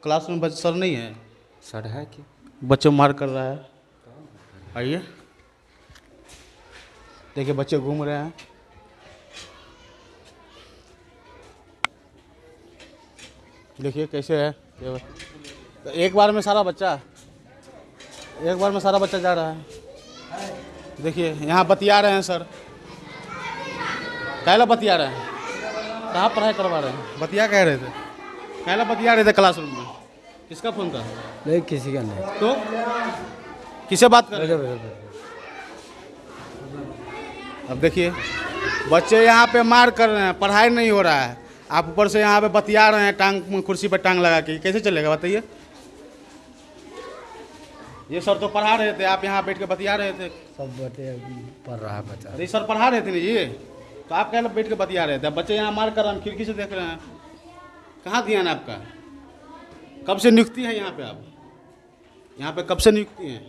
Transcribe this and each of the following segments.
Class में बच्चे sir नहीं है, सर है कि बच्चे मार कर रहा है। आइए देखिए बच्चे घूम रहे हैं। देखिए कैसे है ये तो एक बार में सारा बच्चा जा रहा है। देखिए यहाँ बतिया रहे हैं सर, कैला बतिया रहे हैं, कहाँ पढ़ाई करवा रहे हैं, बतिया कह रहे थे, कैला बतिया रहे थे क्लासरूम में। किसका फोन था? नहीं, किसी का नहीं। तो किसे बात कर रहे हैं? अब देखिए बच्चे यहाँ पे मार कर रहे हैं, पढ़ाई नहीं हो रहा है, आप ऊपर से यहाँ पे बतिया रहे हैं टांग कुर्सी पर टांग लगा के, कैसे चलेगा बताइए? ये सर तो पढ़ा रहे थे, आप यहाँ बैठ के बतिया रहे थे। सब बच्चे पढ़ रहा है बच्चा। अरे सर पढ़ा रहे थे ना जी, तो आप क्या बैठ के बतिया रहे थे? अब बच्चे यहाँ मार कर हम खिड़की से देख रहे हैं। कहाँ ध्यान है आपका? कब से नियुक्ति है यहाँ पे? आप यहाँ पे कब से नियुक्ति है?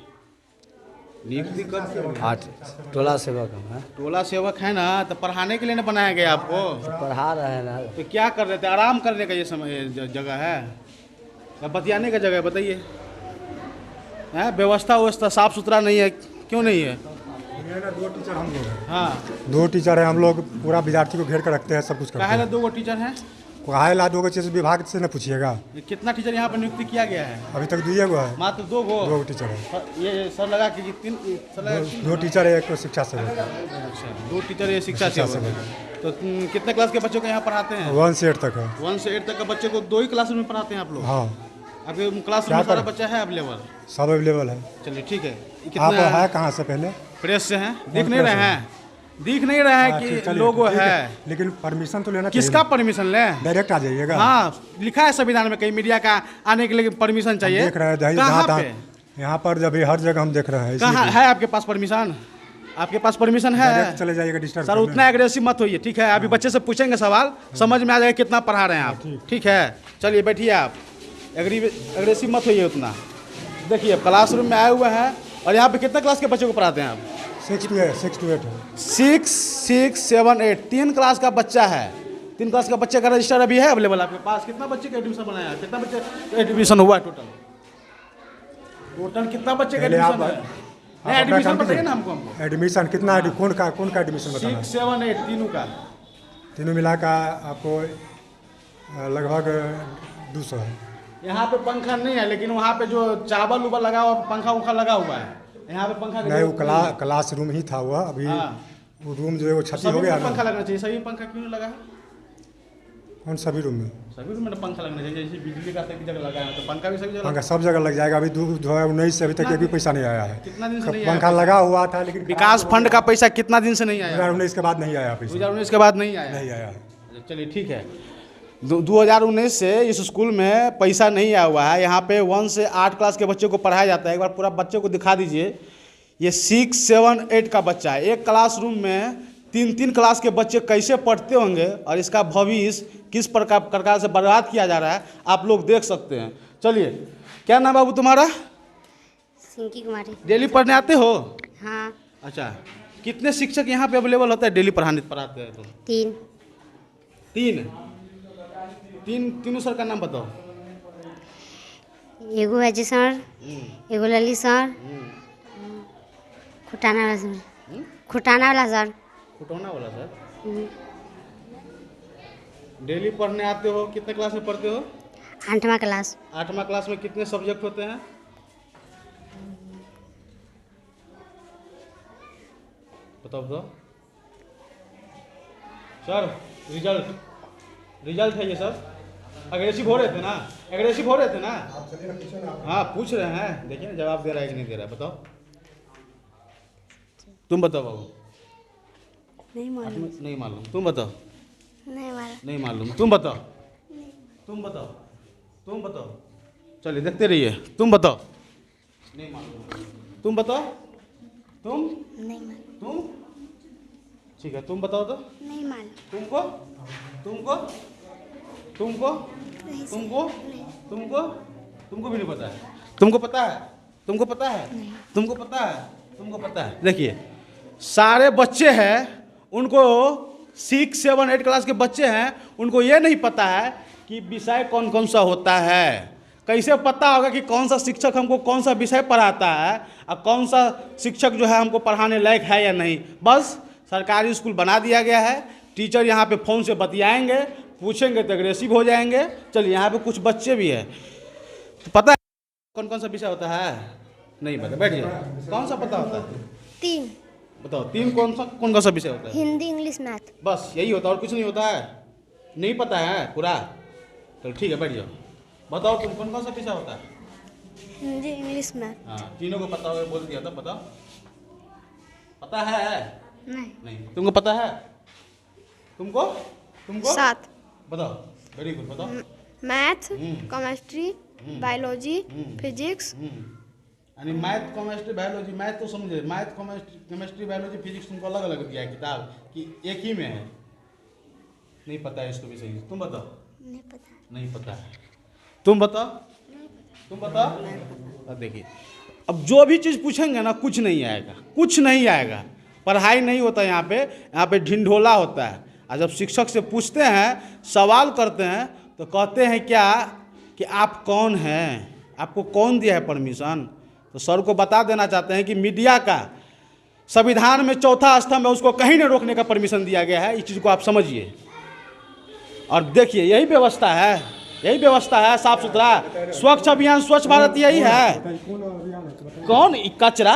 नियुक्ति कब? आज टोला सेवक हम है। टोला सेवक है ना, तो पढ़ाने के लिए ना बनाया गया आपको? पढ़ा रहे हैं ना। तो क्या कर रहे थे? आराम करने का ये समय जगह है या बतियाने का जगह है? बताइए। है व्यवस्था साफ सुथरा नहीं है, क्यों नहीं है? दो टीचर हम लोग हैं। हाँ 2 टीचर हैं हम लोग, पूरा विद्यार्थी को घेर कर रखते हैं, सब कुछ करते काहे ला हैं। 2 टीचर हैं? काहे ला 2 चीज विभाग से न पूछिएगा। कितना टीचर यहाँ पर नियुक्ति किया गया है? अभी तक 2 गो है। मात्र 2 गो? 2 टीचर है। ये सर लगा कि 3 सर लगा कि 2 टीचर है, 1 शिक्षा सेवक। अच्छा 2 टीचर ये शिक्षा सेवक। तो कितने क्लास के बच्चों को यहाँ पढ़ाते हैं? 1 से 8 तक है। 1 से 8 तक के बच्चे को 2 ही क्लास में पढ़ाते हैं आप लोग? हाँ, आपके क्लास में सारा बच्चा है अवेलेबल? सब अवेलेबल है। चलिए ठीक है। आप कितना है कहाँ से? पहले प्रेस से हैं? दिख नहीं रहे हैं कि लोगो है, लेकिन परमिशन तो लेना किसका परमिशन लें? डायरेक्ट आ जाइएगा। हाँ लिखा है संविधान में कहीं मीडिया का आने के लिए परमिशन चाहिए। देख रहे हैं कहाँ पे? यहाँ पर जब हर जगह हम देख रहे हैं। कहाँ है आपके पास परमिशन? आपके पास परमिशन है? चले जाइएगा डिस्टर्ब सर उतना एग्रेसिव मत होइए, ठीक है? अभी बच्चे से पूछेंगे सवाल, समझ में आ जाएगा कितना पढ़ा रहे हैं आप, ठीक है? चलिए बैठिए, आप एग्रेसिव मत होइए उतना। देखिए क्लासरूम में आए हुए हैं और यहाँ पे कितने क्लास के बच्चों को पढ़ाते हैं आप? 6 to 8 है। 6, 7, 8 3 क्लास का बच्चा है। 3 क्लास का बच्चे का रजिस्टर अभी है अवेलेबल आपके पास? कितना बच्चे का एडमिशन बनाया है? कितना बच्चे का एडमिशन हुआ है टोटल कितना बच्चे का एडमिशन है? एडमिशन बताइए ना हमको। एडमिशन कितना है? कौन का एडमिशन बताना? 6, 7, 8 तीनों का? तीनों मिला का आपको लगभग 200 है। यहाँ पे पंखा नहीं है, लेकिन वहाँ पे जो चावल उबल लगा हुआ पंखा उखा लगा हुआ है। यहाँ पे पंखा नहीं, वो क्लास रूम ही था वो। अभी वो रूम जो है वो क्षति हो गया। पंखा लगना चाहिए। सभी पंखा क्यों नहीं लगा है? कौन सभी रूम में? सभी रूम में पंखा लगना चाहिए। जैसे बिजली का एक जगह लगा है तो पंखा भी सभी जगह। पंखा सब जगह लग जाएगा। अभी 2019 से अभी तक एक भी पैसा नहीं आया है। कितना दिन से नहीं आया? पंखा लगा हुआ था, लेकिन विकास फंड का पैसा कितना दिन से नहीं आया? 2019 के बाद नहीं आया पैसा। 2019 के बाद नहीं आया? चलिए ठीक है। 2019 से इस स्कूल में पैसा नहीं आया हुआ है। यहाँ पे 1 से 8 क्लास के बच्चों को पढ़ाया जाता है। एक बार पूरा बच्चे को दिखा दीजिए। ये 6, 7, 8 का बच्चा है। एक क्लासरूम में 3 क्लास के बच्चे कैसे पढ़ते होंगे और इसका भविष्य किस प्रकार से बर्बाद किया जा रहा है आप लोग देख सकते हैं। चलिए, क्या नाम बाबू तुम्हारा? सिंकी कुमारी। डेली पढ़ने आते हो? हाँ। अच्छा, कितने शिक्षक यहाँ पे अवेलेबल होता है डेली पढ़ाते हैं? तो 3। तीनों सर का नाम बताओ। एगो है जी सर, एगो ललित सर, खुटाना वाला सर। खुटाना वाला सर। डेली पढ़ने आते हो? कितने क्लास में पढ़ते हो? 8वां क्लास। 8वां क्लास में कितने सब्जेक्ट होते हैं? बताओ सर। रिजल्ट है ये सर। एग्रेसिव हो रहे थे ना? हाँ पूछ रहे हैं, देखिए ना जवाब दे रहा है कि नहीं दे रहा है। बताओ, तुम बताओ बाबू। नहीं मालूम। तुम बताओ। नहीं मालूम। तुम बताओ। चलिए देखते रहिए। तुम बताओ। नहीं मालूम। तुम बताओ। तुम ठीक है, तुम बताओ तो। नहीं मालूम। तुमको भी नहीं पता है? तुमको पता है? देखिए सारे बच्चे हैं, उनको 6, 7, 8 क्लास के बच्चे हैं, उनको ये नहीं पता है कि विषय कौन कौन सा होता है। कैसे पता होगा कि कौन सा शिक्षक हमको कौन सा विषय पढ़ाता है और कौन सा शिक्षक जो है हमको पढ़ाने लायक है या नहीं। बस सरकारी स्कूल बना दिया गया है, टीचर यहाँ पे फ़ोन से बतियाएंगे, पूछेंगे तो एग्रेसिव हो जाएंगे। चलिए यहाँ पे कुछ बच्चे भी हैं, तो पता है कौन कौन सा विषय होता है? नहीं पता, बैठिए। कौन सा पता होता है? 3 बताओ, 3 कौन सा विषय होता है? Hindi English math. बस यही होता है और कुछ नहीं होता है? नहीं पता है पूरा? चलो ठीक है, बैठ जाओ। बताओ तुम कौन सा विषय होता है? Hindi English math. हाँ, तीनों को पता होगा, बोल दिया था। बताओ, पता है? नहीं तुमको पता है? तुमको 7 बताओ। वेरी गुड, बताओ। Math, chemistry, biology, physics. यानी मैथ, केमिस्ट्री, बायोलॉजी। मैथ तो समझे, मैथ, केमिस्ट्री, बायोलॉजी, फिजिक्स तुमको अलग अलग दिया है किताब कि एक ही में है? नहीं पता है इसको भी सही। तुम बताओ। नहीं पता है। तुम बताओ। अब देखिए, अब जो भी चीज़ पूछेंगे ना, कुछ नहीं आएगा। पढ़ाई नहीं होता यहाँ पे ढिंढोला होता है। और जब शिक्षक से पूछते हैं, सवाल करते हैं, तो कहते हैं क्या कि आप कौन हैं, आपको कौन दिया है परमिशन? तो सर को बता देना चाहते हैं कि मीडिया का संविधान में 4था स्तंभ है, उसको कहीं नहीं रोकने का परमिशन दिया गया है। इस चीज़ को आप समझिए और देखिए, यही व्यवस्था है साफ सुथरा। स्वच्छ अभियान, स्वच्छ भारत यही है। कौन कचरा?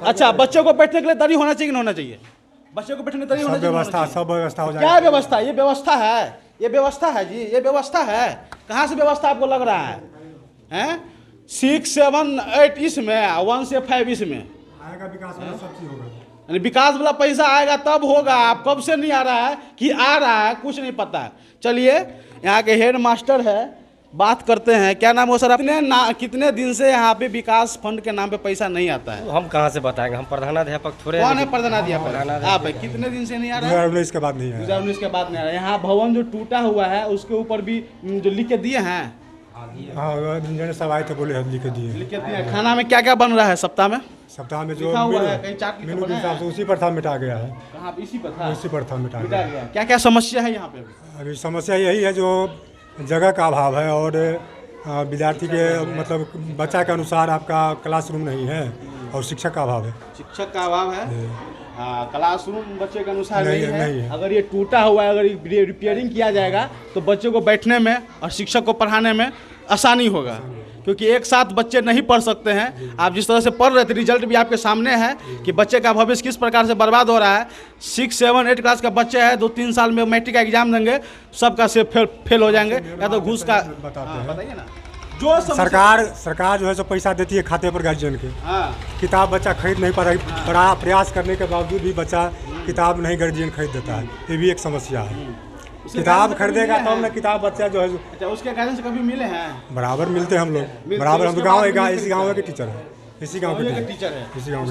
अच्छा, बच्चों को बैठने के लिए दरी होना चाहिए कि नहीं होना चाहिए? बच्चों को बैठने के लिए दरी होना चाहिए। सब व्यवस्था हो जाएगी। क्या व्यवस्था? ये व्यवस्था है जी, ये व्यवस्था है। कहाँ से व्यवस्था आपको लग रहा है? 6, 7, 8 इसमें, 1 से 5 इसमें आएगा विकास वाला सब चीज होगा। यानी विकास वाला पैसा आएगा तब होगा। आप कब से नहीं आ रहा है कि आ रहा है, कुछ नहीं पता है। चलिए, यहाँ के हेड मास्टर है, बात करते हैं। क्या नाम हो सर? कितने दिन से यहाँ पे विकास फंड के नाम पे पैसा नहीं आता है? हम कहाँ से बताएंगे, हम प्रधानाध्यापक थोड़े। कौन है प्रधानाध्यापक? आप कितने दिन से नहीं आ रहा है? 2019 के बाद नहीं है। 2019 के बाद नहीं आ रहा है। यहाँ भवन जो टूटा हुआ है उसके ऊपर भी जो लिख के दिए हैं। हाँ, इंजीनियर सब आए थे, बोले लिख के दिए। खाना में क्या क्या बन रहा है सप्ताह में? सप्ताह में जो लिखा हुआ है, कहीं चार्ट लिखा मेनू के बना हिसाब है? से उसी पर था, मिटा गया है। कहाँ? इसी पर था? उसी पर था, मिटा मिटा गया। गया। क्या क्या समस्या है यहाँ पे? अभी समस्या यही है, जो जगह का अभाव है और विद्यार्थी के मतलब बच्चा के अनुसार आपका क्लासरूम नहीं है और शिक्षक का अभाव है। शिक्षक का अभाव है। हाँ, क्लासरूम बच्चे के अनुसार नहीं नहीं है। है। अगर ये टूटा हुआ है, अगर रिपेयरिंग किया जाएगा तो बच्चे को बैठने में और शिक्षक को पढ़ाने में आसानी होगा, क्योंकि एक साथ बच्चे नहीं पढ़ सकते हैं। आप जिस तरह से पढ़ रहे थे, रिजल्ट भी आपके सामने है कि बच्चे का भविष्य किस प्रकार से बर्बाद हो रहा है। 6, 7, 8 क्लास का बच्चे हैं, 2-3 साल में मैट्रिक का एग्जाम देंगे, सबका से फेल हो जाएंगे, या तो घूस का। बताइए ना, जो सरकार जो है, जो पैसा देती है खाते पर गार्जियन के। किताब बच्चा खरीद नहीं पा, प्रयास करने के बावजूद भी बच्चा किताब नहीं गार्जियन खरीद देता है। ये भी एक समस्या है। किताब खरीदेगा तब ना किताब बच्चा जो है। अच्छा, उसके गार्जियन से कभी मिले हैं? बराबर मिलते हैं हम लोग, बराबर। हम गाँव इसी गाँव के टीचर है, इसी गाँव के टीचर है। इसी गाँव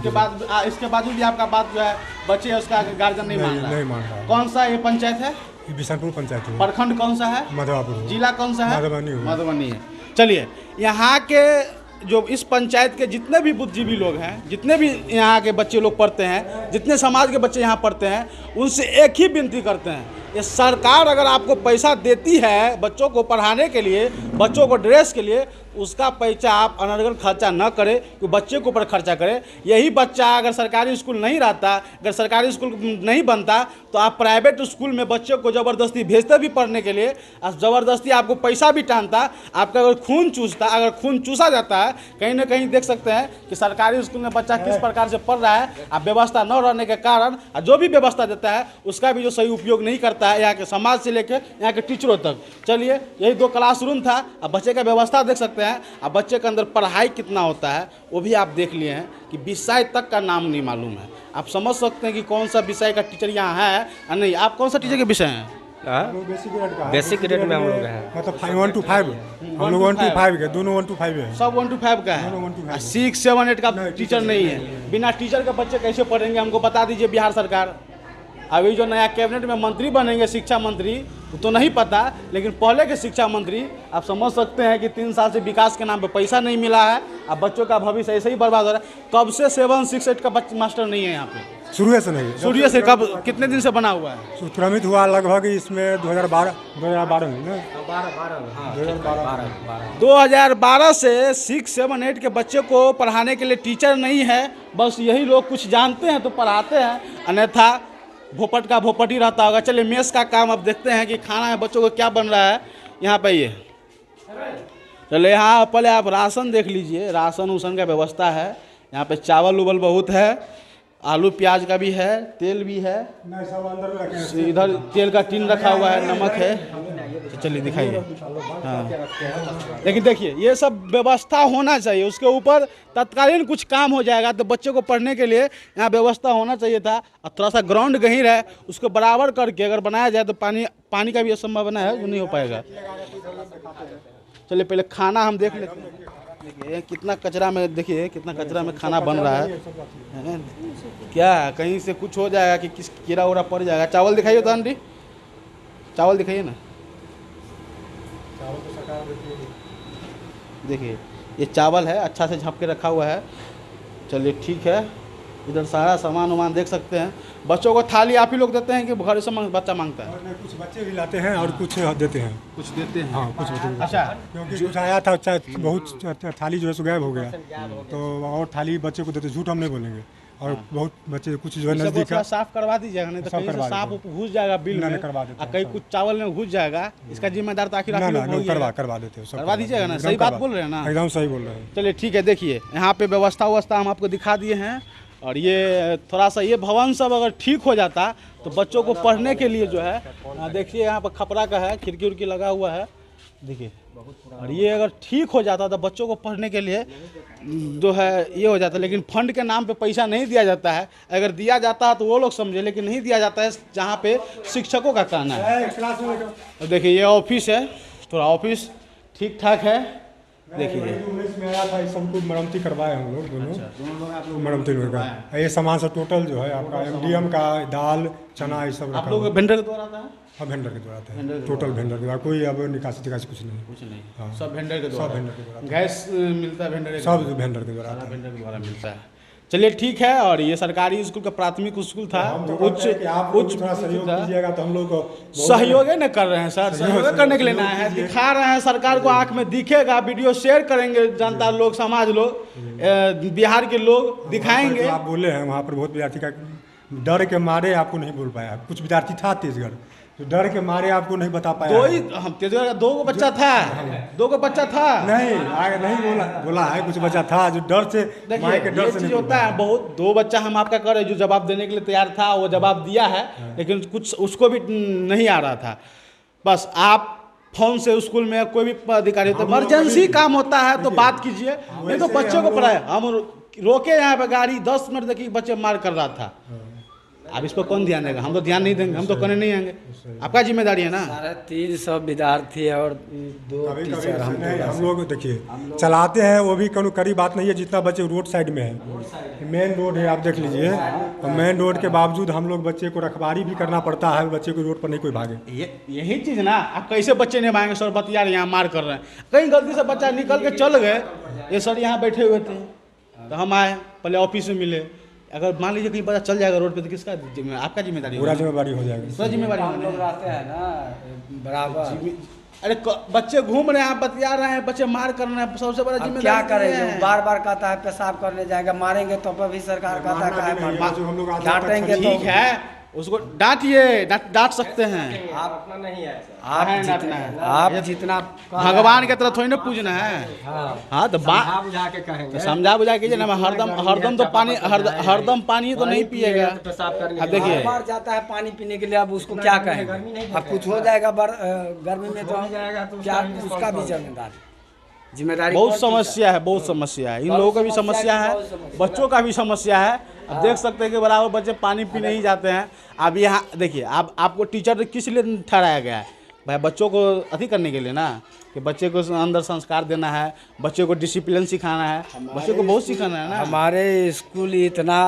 इसके बाद भी आपका बात जो है, बच्चे उसका गार्जियन नहीं मान रहा। कौन सा ये पंचायत है? बिशनपुर पंचायत है। प्रखंड कौन सा है? मधवापुर। जिला कौन सा है? मधुबनी है। चलिए, यहाँ के जो इस पंचायत के जितने भी बुद्धिजीवी लोग हैं, जितने भी यहाँ के बच्चे लोग पढ़ते हैं, जितने समाज के बच्चे यहाँ पढ़ते हैं, उनसे एक ही विनती करते हैं, ये सरकार अगर आपको पैसा देती है बच्चों को पढ़ाने के लिए, बच्चों को ड्रेस के लिए, उसका पैसा आप अनर्गल खर्चा न करें, कि बच्चे के ऊपर खर्चा करें। यही बच्चा अगर सरकारी स्कूल नहीं रहता, अगर सरकारी स्कूल नहीं बनता, तो आप प्राइवेट स्कूल में बच्चों को ज़बरदस्ती भेजते भी पढ़ने के लिए, और ज़बरदस्ती आपको पैसा भी टानता, आपका अगर खून चूसा जाता है। कहीं ना कहीं देख सकते हैं कि सरकारी स्कूल में बच्चा किस प्रकार से पढ़ रहा है। अब व्यवस्था न रहने के कारण जो भी व्यवस्था देता है उसका भी जो सही उपयोग नहीं करता है, यहाँ के समाज से लेकर यहाँ के टीचरों तक। चलिए, यही 2 क्लासरूम था। अब बच्चे का व्यवस्था देख सकते हैं। अब बच्चे के अंदर पढ़ाई कितना होता है वो भी आप देख लिए हैं कि विषय तक का नाम नहीं मालूम है। आप समझ सकते हैं कि कौन सा विषय का टीचर यहाँ है या नहीं। आप कौन सा टीचर के विषय हैं? बेसिक ग्रेड में हम लोग हैं, मतलब 1 to 5 हम लोग 1 to 5 के, दोनों 1 to 5 है। सब 1 to 5 का है। 6, 7, 8 का टीचर नहीं है। बिना टीचर के बच्चे कैसे पढ़ेंगे? हमको बता दीजिए बिहार सरकार। अभी जो नया कैबिनेट में मंत्री बनेंगे शिक्षा मंत्री वो तो नहीं पता, लेकिन पहले के शिक्षा मंत्री आप समझ सकते हैं कि 3 साल से विकास के नाम पे पैसा नहीं मिला है। अब बच्चों का भविष्य ऐसे ही बर्बाद हो रहा है। कब से 7, 6, 8 का मास्टर नहीं है यहाँ पे? शुरू से नहीं, शुरू से कब, कितने दिन से बना हुआ है? संक्रमित हुआ लगभग इसमें 2012 में ना, 2012 से 6, 7, 8 के बच्चे को पढ़ाने के लिए टीचर नहीं है। बस यही लोग कुछ जानते हैं तो पढ़ाते हैं, अन्यथा भोपट का भोपट ही रहता होगा। चलिए मेस का काम अब देखते हैं कि खाना है बच्चों को क्या बन रहा है यहाँ पे। ये चलिए यहाँ पहले आप राशन देख लीजिए, राशन उसन का व्यवस्था है यहाँ पे। चावल उवल बहुत है, आलू प्याज का भी है, तेल भी है, इधर तेल का टीन रखा हुआ है, नमक है। तो चलिए दिखाइए। हाँ लेकिन देखिए ये सब व्यवस्था होना चाहिए, उसके ऊपर तत्कालीन कुछ काम हो जाएगा तो बच्चों को पढ़ने के लिए यहाँ व्यवस्था होना चाहिए था। और थोड़ा सा ग्राउंड गहीर है, उसको बराबर करके अगर बनाया जाए तो पानी का भी संभावना है जो नहीं हो पाएगा। चलिए पहले खाना हम देख लेते हैं। देखिए कितना कचरा में, देखिए कितना कचरा में खाना बन रहा है। क्या कहीं से कुछ हो जाएगा कि किस कीड़ा उड़ा पड़ जाएगा। चावल दिखाइए तो आंटी, चावल दिखाइए ना। देखिए ये चावल है, अच्छा से झाँप के रखा हुआ है। चलिए ठीक है, इधर सारा सामान वामान देख सकते हैं। बच्चों को थाली आप ही लोग देते हैं कि घर से बच्चा मांगता है? कुछ बच्चे भी लाते हैं और कुछ देते हैं। कुछ देते हैं, हाँ कुछ बच्चे। अच्छा क्योंकि कुछ आया था बहुत थाली जो है सो गायब हो गया, तो और थाली बच्चे को देते, झूठ हम नहीं बोलेंगे। और बहुत बच्चे कुछ जो है नजदीक थोड़ा साफ करवा दीजिएगा, नहीं तो कहीं से सांप घुस जाएगा बिल में, करवा देते हैं। कहीं कुछ चावल में घुस जाएगा। इसका जिम्मेदार तो आखिर आप लोग होंगे। करवा देते हैं, करवा दीजिएगा ना। सही बात बोल रहे हैं ना? एकदम सही बोल रहे हैं। चलिए ठीक है। देखिए यहाँ पे व्यवस्था हम आपको दिखा दिए हैं। और ये थोड़ा सा ये भवन सब अगर ठीक हो जाता तो बच्चों को पढ़ने के लिए जो है, देखिए यहाँ पर खपरा का है, खिड़की उड़की लगा हुआ है देखिए। और ये अगर ठीक हो जाता तो बच्चों को पढ़ने के लिए जो है ये हो जाता। लेकिन फंड के नाम पे पैसा नहीं दिया जाता है। अगर दिया जाता है तो वो लोग समझे, लेकिन नहीं दिया जाता है जहाँ पे शिक्षकों का कहना है। देखिए ये ऑफिस है, थोड़ा ऑफिस ठीक ठाक है। देखिए 19 में आया था, इस सबको मरम्मती करवाए हम लोग दोनों मरम्मती का। ये सामान सब टोटल जो है आपका MDM का दाल चना ये सब आप लोग वेंडर के द्वारा आता है? हाँ वेंडर के द्वारा आता है, टोटल वेंडर के द्वारा। कोई अब निकासी टिकासी कुछ नहीं। हाँ। सब वेंडर के द्वारा। सब वेंडर के द्वारा। गैस मिलता है वेंडर, सब वेंडर के द्वारा आता है। वेंडर के द्वारा मिलता है। चलिए ठीक है। और ये सरकारी स्कूल का प्राथमिक स्कूल था, उच्च सहयोग कीजिएगा तो हम लोग सहयोग न कर रहे हैं सर। सहयोग करने के लिए ना है, दिखा रहे हैं सरकार को, आंख में दिखेगा। वीडियो शेयर करेंगे, जनता लोग, समाज लोग, बिहार के लोग दिखाएंगे। आप बोले हैं वहाँ पर बहुत विद्यार्थी का डर के मारे आपको नहीं बोल पाया। कुछ विद्यार्थी था तेजगढ़, तो डर के मारे आपको नहीं बता पाया। हम तेजगढ़ का 2 गो बच्चा था, 2 गो बच्चा था। नहीं आगे नहीं बोला है, कुछ बच्चा था जो डर से, माए के डर से नहीं होता है। बहुत 2 बच्चा हम आपका कर रहे, जो जवाब देने के लिए तैयार था वो जवाब दिया है, लेकिन कुछ उसको भी नहीं आ रहा था। बस आप फोन से स्कूल में कोई भी अधिकारी होता है, इमरजेंसी काम होता है तो बात कीजिए, नहीं तो बच्चों को पढ़ाए। हम रोके यहाँ पे गाड़ी 10 मिनट देखिए बच्चे मार कर रहा था। अब इस पर कौन ध्यान देगा? हम तो ध्यान नहीं देंगे, हम तो करने नहीं आएंगे। आपका जिम्मेदारी है ना। 350 विद्यार्थी है और 2 टीचर। हम लोग देखिए चलाते हैं, वो भी कोई कड़ी बात नहीं है। जितना बच्चे रोड साइड में है, मेन रोड है, आप देख लीजिए। तो मेन रोड के बावजूद हम लोग बच्चे को रखवारी भी करना पड़ता है, बच्चे को रोड पर नहीं कोई भागे। यही चीज़ ना, आप कैसे बच्चे नहीं भागेंगे? सर बतिया यहाँ मार कर रहे हैं, कहीं गलती से बच्चा निकल के चल गए। ये सर यहाँ बैठे हुए थे तो हम आए, पहले ऑफिस में मिले। अगर मान लीजिए कहीं पता चल जाएगा रोड पे तो किसका आपका जिम्मेदारी? पूरा जिम्मेदारी हो जाएगा। पूरा जिम्मेदारी हम लोग रहते हैं ना बराबर। अरे बच्चे घूम रहे हैं, बतिया रहे हैं, बच्चे मार कर रहे हैं, सबसे बड़ा जिम्मेदारी क्या करेंगे? बार बार कहता है पेशाब करने जाएगा, मारेंगे तो भी सरकार कहता है डांटेंगे। ठीक है, उसको डांटिए, डांट सकते हैं। आप अपना नहीं है, आप जितना भगवान के तरह थोड़ी ना पूजना है। हाँ तो बुझा के कहेंगे, समझा बुझा के ना। हरदम तो पानी, हरदम पानी तो नहीं पिएगा। अब देखिए बार जाता है पानी पीने के लिए, अब उसको क्या कहेंगे? अब कुछ हो जाएगा गर्मी में तो क्या उसका भी जिम्मेदारी। बहुत समस्या है, बहुत समस्या है। इन लोगों का भी समस्या है, बच्चों का भी समस्या है। अब देख सकते हैं कि बराबर बच्चे पानी पीने ही जाते हैं। अब यहाँ देखिए, आपको टीचर किस लिए ठहराया गया है? भाई बच्चों को अति करने के लिए ना, कि बच्चे को अंदर संस्कार देना है, बच्चे को डिसिप्लिन सिखाना है, बच्चे को बहुत सिखाना है ना। हमारे स्कूल इतना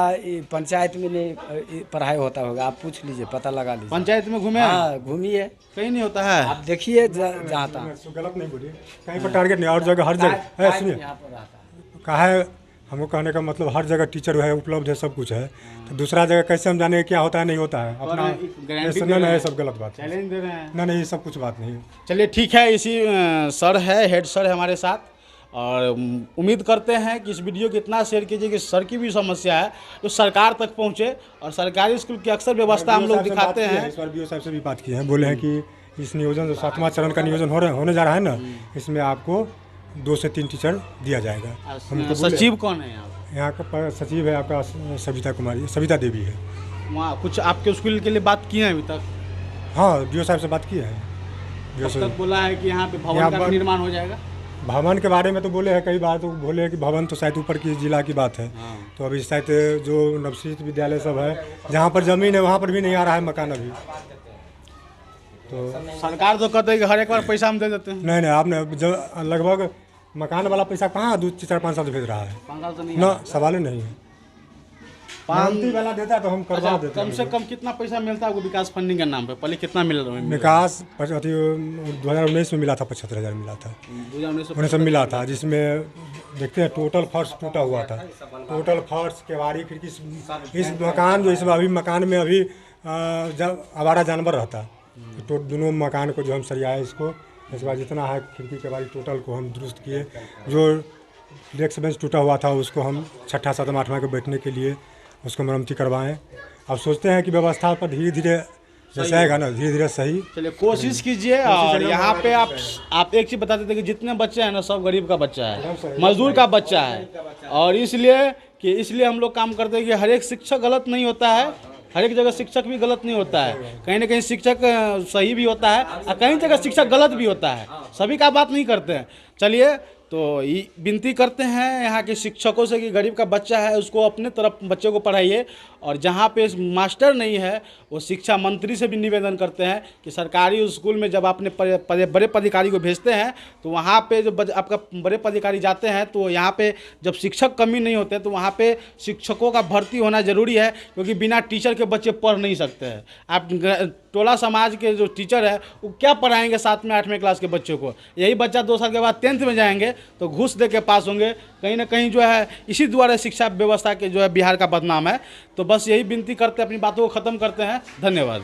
पंचायत में नहीं पढ़ाई होता होगा, आप पूछ लीजिए, पता लगा लीजिए। पंचायत में घूमे हैं? हाँ घूमिए, कहीं नहीं होता है। आप देखिए जहाँ तक गलत नहीं बोलिए, कहीं पर टारगेट नहीं, और जगह हर जगह सुनिए, यहाँ पर रहता है। कहा है हमको कहने का मतलब हर जगह टीचर है, उपलब्ध है, सब कुछ है, तो दूसरा जगह कैसे हम जाने क्या होता है नहीं होता है अपना गारंटी सुनना नहीं है, सब गलत बात है। चैलेंज दे रहे हैं। ना नहीं, ये सब कुछ बात नहीं है। चलिए ठीक है, इसी सर है, हेड सर है हमारे साथ, और उम्मीद करते हैं कि इस वीडियो को इतना शेयर कीजिए कि सर की भी समस्या है जो सरकार तक पहुंचे, और सरकारी स्कूल की अक्सर व्यवस्था हम लोग दिखाते हैं। इस बार बीओ साहब से भी बात की है, बोले हैं कि इस नियोजन जो 7वां चरण का नियोजन होने जा रहा है ना, इसमें आपको 2 से 3 टीचर दिया जाएगा। सचिव कौन है यहाँ का सचिव है आपका सविता देवी है। वहाँ कुछ आपके स्कूल के लिए बात की है अभी तक? हाँ बीओ साहब से बात की है। बीओ तब तक बोला है कि यहाँ पे भवन का निर्माण हो जाएगा। भवन के बारे में तो बोले हैं कई बार, तो बोले हैं कि भवन तो शायद ऊपर की जिला की बात है। तो अभी शायद जो नवशीत विद्यालय सब है, जहाँ पर जमीन है वहाँ पर भी नहीं आ रहा है मकान अभी। तो सरकार तो कहते है कि हर एक बार पैसा हम दे देते हैं। नहीं, आपने लगभग मकान वाला पैसा कहाँ 2-4-5 साल से भेज रहा है? 5 साल से नहीं ना, सवाल ही नहीं है। 5 वाला देता तो हम करवा देते। कम से कम कितना पैसा मिलता है आपको विकास फंडिंग के नाम पे? पहले कितना मिल रहा है? विकास 2019 में मिला था, 75,000 मिला था, 2019 में मिला था, जिसमें देखते हैं टोटल फर्श टूटा हुआ था, टोटल फर्श केवाड़ी खिड़की। इस मकान जो अभी मकान में अभी जब आवारा जानवर रहता, तो दोनों मकान को जो हम सरियाए इसको, इसके बाद जितना है खिड़की केवाड़ी टोटल को हम दुरुस्त किए। जो डेस्क बेंच टूटा हुआ था उसको हम 6ठा 7वां 8वां के बैठने के लिए उसको मरम्मती करवाएं। अब सोचते हैं कि व्यवस्था पर धीरे धीरे जैसे आएगा ना, धीरे धीरे सही। चलिए कोशिश कीजिए। और यहाँ पे आप एक चीज़ बता देते कि जितने बच्चे हैं ना, सब गरीब का बच्चा है, मजदूर का बच्चा है, और इसलिए हम लोग काम करते हैं कि हर एक शिक्षक गलत नहीं होता है, हर एक जगह शिक्षक भी गलत नहीं होता है, कहीं ना कहीं शिक्षक सही भी होता है और कहीं जगह शिक्षक गलत भी होता है, सभी का बात नहीं करते हैं। चलिए तो ये विनती करते हैं यहाँ के शिक्षकों से कि गरीब का बच्चा है उसको अपने तरफ बच्चे को पढ़ाइए, और जहाँ पे मास्टर नहीं है वो शिक्षा मंत्री से भी निवेदन करते हैं कि सरकारी स्कूल में जब आपने बड़े पदाधिकारी को भेजते हैं तो वहाँ पे जो आपका बड़े पदाधिकारी जाते हैं तो यहाँ पे जब शिक्षक कमी नहीं होते तो वहाँ पे शिक्षकों का भर्ती होना ज़रूरी है, क्योंकि बिना टीचर के बच्चे पढ़ नहीं सकते हैं। आप टोला समाज के जो टीचर है वो क्या पढ़ाएंगे 7वें 8वें क्लास के बच्चों को? यही बच्चा 2 साल के बाद 10th में जाएंगे तो घूस दे के पास होंगे। कहीं ना कहीं जो है इसी द्वारा शिक्षा व्यवस्था के जो है बिहार का बदनाम है। तो बस यही विनती करते अपनी बातों को ख़त्म करते हैं। धन्यवाद।